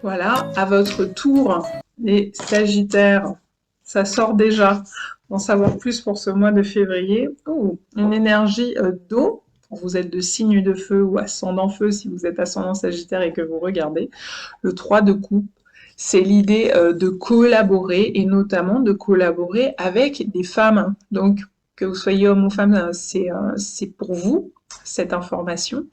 Voilà, à votre tour, les Sagittaires, ça sort déjà d'en savoir plus pour ce mois de février. Oh, une énergie d'eau. Vous êtes de signe de feu ou ascendant feu si vous êtes ascendant Sagittaire et que vous regardez. Le 3 de coupe, c'est l'idée de collaborer et notamment de collaborer avec des femmes. Donc, que vous soyez homme ou femme, c'est pour vous, cette information.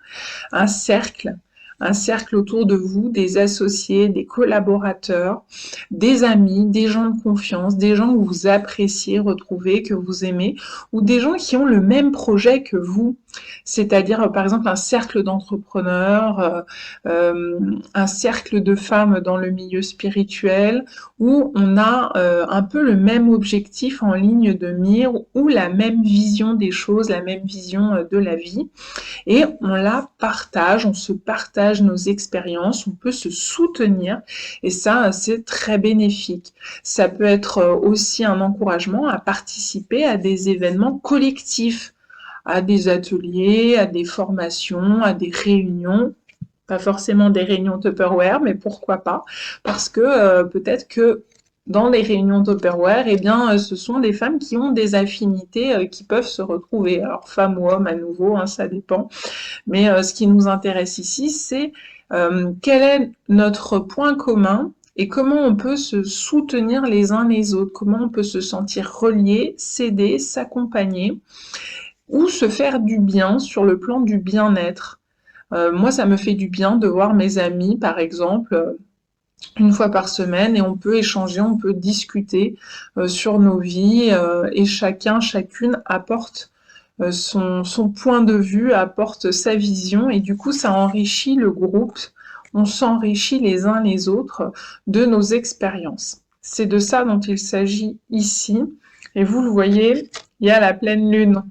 Un cercle un cercle autour de vous, des associés, des collaborateurs, des amis, des gens de confiance, des gens que vous appréciez, retrouvez, que vous aimez, ou des gens qui ont le même projet que vous. C'est-à-dire, par exemple, un cercle d'entrepreneurs, un cercle de femmes dans le milieu spirituel, où on a un peu le même objectif en ligne de mire, ou la même vision des choses, la même vision de la vie et on la partage, on se partage nos expériences, on peut se soutenir et ça, c'est très bénéfique. Ça peut être aussi un encouragement à participer à des événements collectifs, à des ateliers, à des formations, à des réunions. Pas forcément des réunions Tupperware, mais pourquoi pas? Parce que peut-être que dans les réunions Tupperware, eh bien, ce sont des femmes qui ont des affinités qui peuvent se retrouver. Alors, femmes ou hommes à nouveau, hein, ça dépend. Mais ce qui nous intéresse ici, c'est quel est notre point commun et comment on peut se soutenir les uns les autres, comment on peut se sentir reliés, s'aider, s'accompagner ou se faire du bien sur le plan du bien-être. Moi, ça me fait du bien de voir mes amis, par exemple, une fois par semaine et on peut échanger, on peut discuter sur nos vies et chacune apporte son point de vue, apporte sa vision et du coup ça enrichit le groupe, on s'enrichit les uns les autres de nos expériences. C'est de ça dont il s'agit ici et vous le voyez, il y a la pleine lune.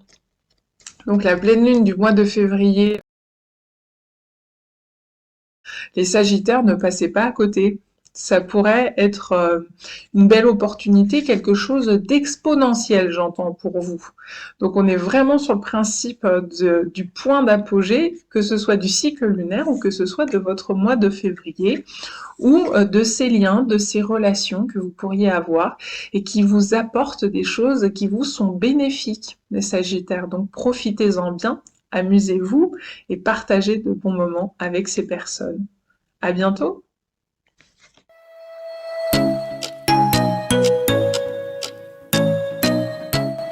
Donc la pleine lune du mois de février, les Sagittaires ne passaient pas à côté. Ça pourrait être une belle opportunité, quelque chose d'exponentiel, j'entends pour vous. Donc on est vraiment sur le principe du point d'apogée, que ce soit du cycle lunaire ou que ce soit de votre mois de février, ou de ces liens, de ces relations que vous pourriez avoir et qui vous apportent des choses qui vous sont bénéfiques, les Sagittaires. Donc profitez-en bien, amusez-vous et partagez de bons moments avec ces personnes. À bientôt!